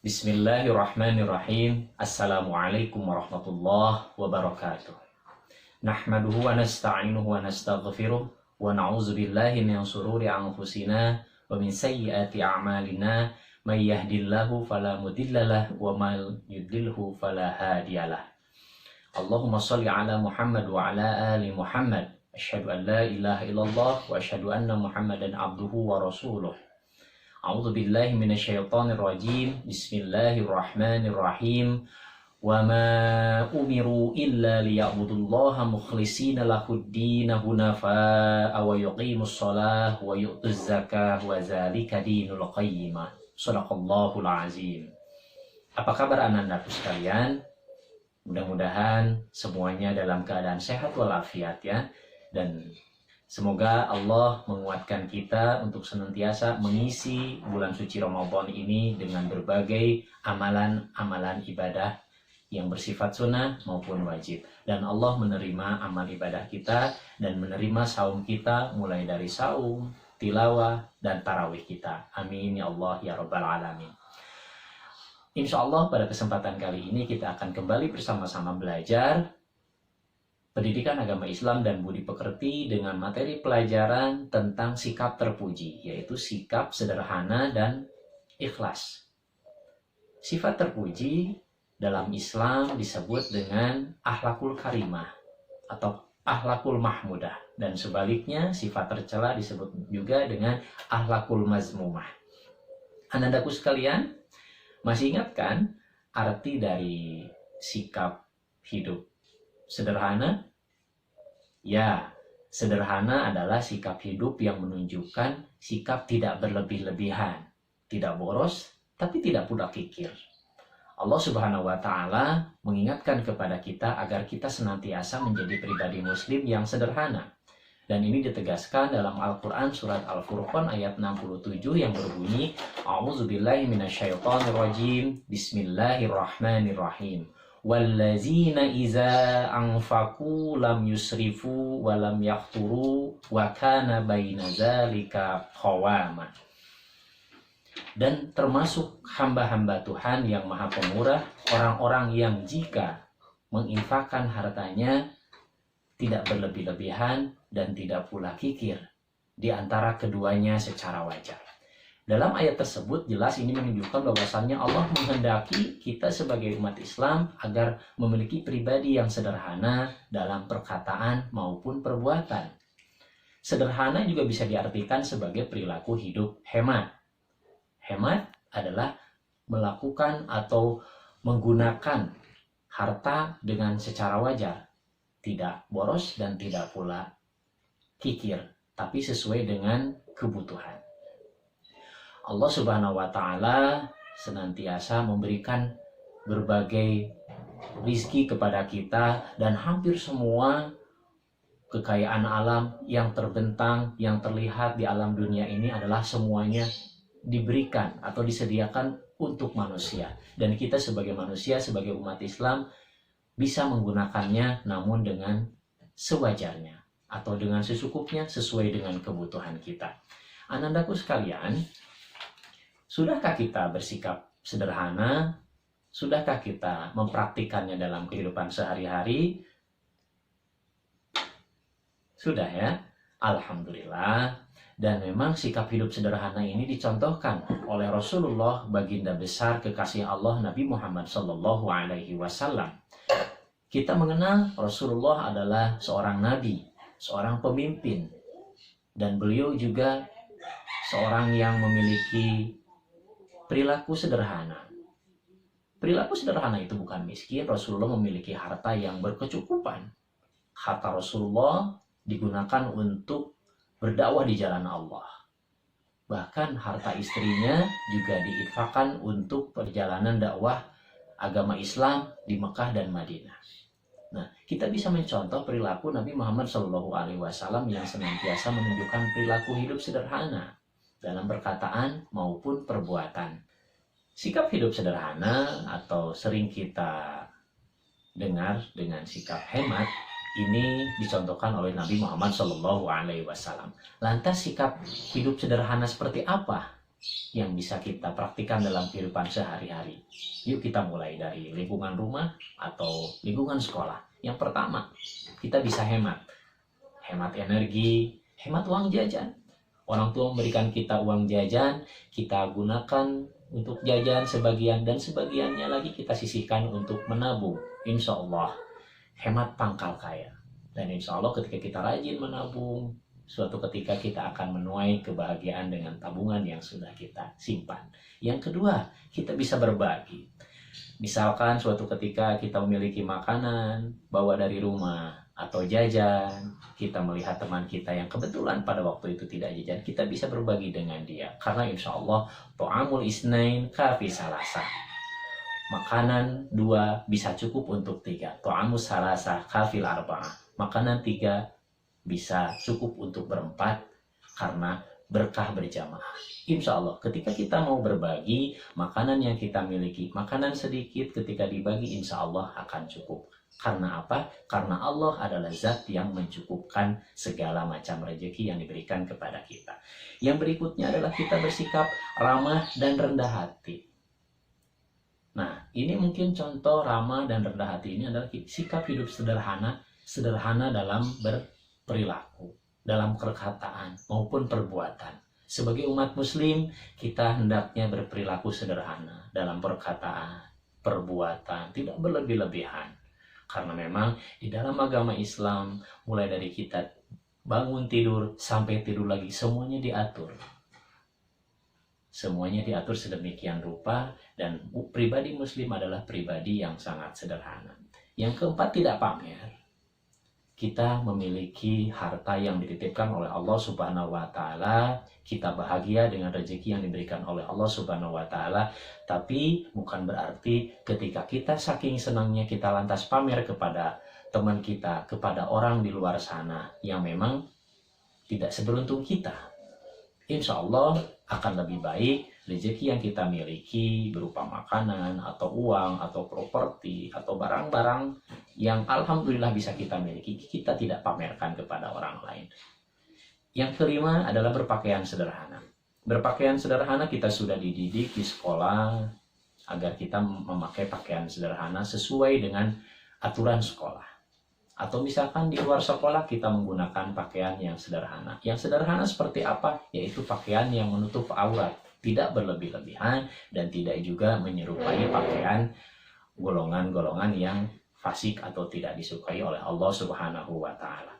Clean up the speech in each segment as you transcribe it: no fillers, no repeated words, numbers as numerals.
Bismillahirrahmanirrahim. Assalamualaikum warahmatullahi wabarakatuh. Nahmaduhu wa nasta'inuhu wa nastaghfiruh wa na'udzu billahi min shururi anfusina wa min sayyiati a'malina may yahdihillahu fala mudhillalah wa may yudlilhu fala hadiyalah. Allahumma shalli ala Muhammad wa ala ali Muhammad. Asyhadu an la ilaha illallah wa asyhadu anna Muhammadan abduhu wa rasuluh. A'udzu billahi minasyaitonir rajim. Bismillahirrahmanirrahim. Wa ma umiru illa liya'budullaha mukhlishina lahud-din hunafa'a wa yuqimus shalah wa yu'tuz zakah wa dzalika dinul qayyimah. Shadaqallahul azim. Apa kabar anak-anakku sekalian? Mudah-mudahan semuanya dalam keadaan sehat walafiat ya, dan semoga Allah menguatkan kita untuk senantiasa mengisi bulan suci Ramadan ini dengan berbagai amalan-amalan ibadah yang bersifat sunnah maupun wajib. Dan Allah menerima amal ibadah kita dan menerima saum kita mulai dari saum, tilawah, dan tarawih kita. Amin ya Allah ya Rabbal Alamin. Insya Allah pada kesempatan kali ini kita akan kembali bersama-sama belajar pendidikan agama Islam dan budi pekerti dengan materi pelajaran tentang sikap terpuji, yaitu sikap sederhana dan ikhlas. Sifat terpuji dalam Islam disebut dengan akhlakul karimah atau akhlakul mahmudah, dan sebaliknya sifat tercela disebut juga dengan akhlakul mazmumah. Anandaku sekalian, masih ingat kan arti dari sikap hidup sederhana? Ya, sederhana adalah sikap hidup yang menunjukkan sikap tidak berlebih-lebihan, tidak boros, tapi tidak pula kikir. Allah Subhanahu wa Ta'ala mengingatkan kepada kita agar kita senantiasa menjadi pribadi Muslim yang sederhana. Dan ini ditegaskan dalam Al-Quran surat Al-Furqan ayat 67 yang berbunyi, A'udzubillahi minasyaitonirrajim, Bismillahirrahmanirrahim. Wallazina iza anfaqu lam yusrifu wa lam yaqturu wa kana baina zalika qawama. Dan termasuk hamba-hamba Tuhan yang Maha Pemurah, orang-orang yang jika menginfakkan hartanya tidak berlebih-lebihan dan tidak pula kikir di antara keduanya secara wajar. Dalam ayat tersebut jelas ini menunjukkan bahwasannya Allah menghendaki kita sebagai umat Islam agar memiliki pribadi yang sederhana dalam perkataan maupun perbuatan. Sederhana juga bisa diartikan sebagai perilaku hidup hemat. Hemat adalah melakukan atau menggunakan harta dengan secara wajar, tidak boros dan tidak pula kikir, tapi sesuai dengan kebutuhan. Allah Subhanahu wa Ta'ala senantiasa memberikan berbagai rizki kepada kita, dan hampir semua kekayaan alam yang terbentang, yang terlihat di alam dunia ini adalah semuanya diberikan atau disediakan untuk manusia. Dan kita sebagai manusia, sebagai umat Islam bisa menggunakannya namun dengan sewajarnya atau dengan secukupnya sesuai dengan kebutuhan kita. Anandaku sekalian, sudahkah kita bersikap sederhana? Sudahkah kita mempraktikannya dalam kehidupan sehari-hari? Sudah ya? Alhamdulillah. Dan memang sikap hidup sederhana ini dicontohkan oleh Rasulullah baginda besar kekasih Allah Nabi Muhammad SAW. Kita mengenal Rasulullah adalah seorang nabi, seorang pemimpin, dan beliau juga seorang yang memiliki perilaku sederhana. Perilaku sederhana itu bukan miskin. Rasulullah memiliki harta yang berkecukupan. Harta Rasulullah digunakan untuk berdakwah di jalan Allah. Bahkan harta istrinya juga diinfakkan untuk perjalanan dakwah agama Islam di Mekah dan Madinah. Nah, kita bisa mencontoh perilaku Nabi Muhammad SAW yang senantiasa menunjukkan perilaku hidup sederhana dalam perkataan maupun perbuatan. Sikap hidup sederhana atau sering kita dengar dengan sikap hemat ini dicontohkan oleh Nabi Muhammad SAW. Lantas sikap hidup sederhana seperti apa yang bisa kita praktikkan dalam kehidupan sehari-hari. Yuk kita mulai dari lingkungan rumah atau lingkungan sekolah. Yang pertama, kita bisa hemat. Hemat energi, hemat uang jajan. Orang tua memberikan kita uang jajan, kita gunakan untuk jajan sebagian, dan sebagiannya lagi kita sisihkan untuk menabung. Insya Allah, hemat pangkal kaya. Dan insya Allah ketika kita rajin menabung, suatu ketika kita akan menuai kebahagiaan dengan tabungan yang sudah kita simpan. Yang kedua, kita bisa berbagi. Misalkan suatu ketika kita memiliki makanan, bawa dari rumah, atau jajan, kita melihat teman kita yang kebetulan pada waktu itu tidak jajan, kita bisa berbagi dengan dia. Karena insya Allah, to'amul isnain kafi salasa. Makanan 2 bisa cukup untuk 3. To'amus salasa kafil arba'ah. Makanan 3 bisa cukup untuk berempat karena berkah berjamaah. Insya Allah ketika kita mau berbagi, makanan yang kita miliki, makanan sedikit ketika dibagi insya Allah akan cukup. Karena apa? Karena Allah adalah zat yang mencukupkan segala macam rezeki yang diberikan kepada kita. Yang berikutnya adalah kita bersikap ramah dan rendah hati. Nah, ini mungkin contoh ramah dan rendah hati ini adalah sikap hidup sederhana dalam berperilaku, dalam perkataan maupun perbuatan. Sebagai umat muslim, kita hendaknya berperilaku sederhana dalam perkataan, perbuatan, tidak berlebih-lebihan. Karena memang di dalam agama Islam, mulai dari kita bangun tidur sampai tidur lagi, semuanya diatur. Semuanya diatur sedemikian rupa, dan pribadi muslim adalah pribadi yang sangat sederhana. Yang keempat, tidak pamer. Kita memiliki harta yang dititipkan oleh Allah Subhanahu wa Ta'ala. Kita bahagia dengan rezeki yang diberikan oleh Allah Subhanahu wa Ta'ala. Tapi bukan berarti ketika kita saking senangnya kita lantas pamer kepada teman kita, kepada orang di luar sana yang memang tidak seberuntung kita. Insya Allah akan lebih baik rezeki yang kita miliki berupa makanan atau uang atau properti atau barang-barang yang alhamdulillah bisa kita miliki, kita tidak pamerkan kepada orang lain. Yang kelima adalah berpakaian sederhana. Berpakaian sederhana, kita sudah dididik di sekolah agar kita memakai pakaian sederhana sesuai dengan aturan sekolah. Atau misalkan di luar sekolah kita menggunakan pakaian yang sederhana. Yang sederhana seperti apa? Yaitu pakaian yang menutup aurat, tidak berlebih-lebihan, dan tidak juga menyerupai pakaian golongan-golongan yang fasik atau tidak disukai oleh Allah Subhanahu wa Ta'ala.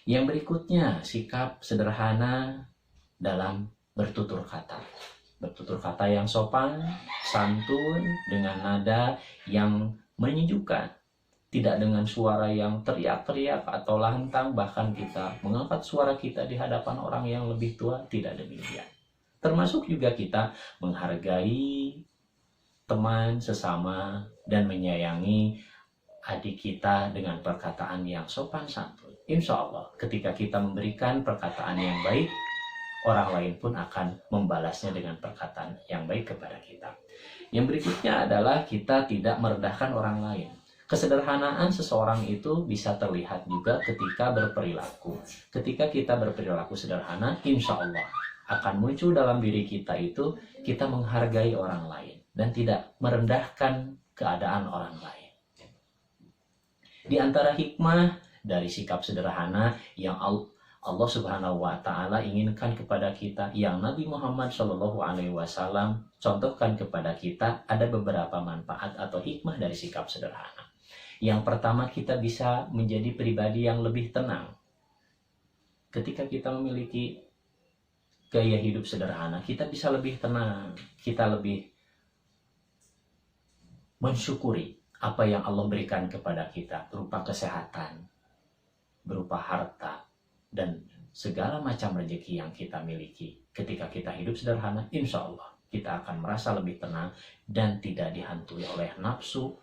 Yang berikutnya, sikap sederhana dalam bertutur kata. Bertutur kata yang sopan, santun, dengan nada yang menyejukkan. Tidak dengan suara yang teriak-teriak atau lantang, bahkan kita mengangkat suara kita di hadapan orang yang lebih tua, tidak demikian. Termasuk juga kita menghargai teman sesama dan menyayangi adik kita dengan perkataan yang sopan santun. Insya Allah ketika kita memberikan perkataan yang baik, orang lain pun akan membalasnya dengan perkataan yang baik kepada kita. Yang berikutnya adalah kita tidak merendahkan orang lain. Kesederhanaan seseorang itu bisa terlihat juga ketika berperilaku. Ketika kita berperilaku sederhana, insya Allah akan muncul dalam diri kita itu, kita menghargai orang lain dan tidak merendahkan keadaan orang lain. Di antara hikmah dari sikap sederhana yang Allah Subhanahu wa Ta'ala inginkan kepada kita, yang Nabi Muhammad SAW contohkan kepada kita, ada beberapa manfaat atau hikmah dari sikap sederhana. Yang pertama, kita bisa menjadi pribadi yang lebih tenang. Ketika kita memiliki gaya hidup sederhana, kita bisa lebih tenang, kita lebih mensyukuri apa yang Allah berikan kepada kita berupa kesehatan, berupa harta, dan segala macam rezeki yang kita miliki. Ketika kita hidup sederhana, insya Allah kita akan merasa lebih tenang dan tidak dihantui oleh nafsu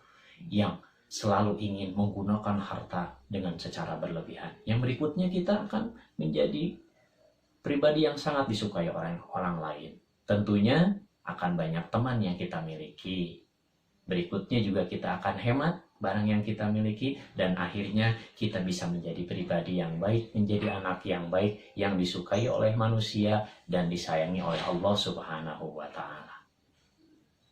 yang selalu ingin menggunakan harta dengan secara berlebihan. Yang berikutnya, kita akan menjadi pribadi yang sangat disukai orang lain. Tentunya akan banyak teman yang kita miliki. Berikutnya juga kita akan hemat barang yang kita miliki, dan akhirnya kita bisa menjadi pribadi yang baik, menjadi anak yang baik, yang disukai oleh manusia dan disayangi oleh Allah Subhanahu wa Ta'ala.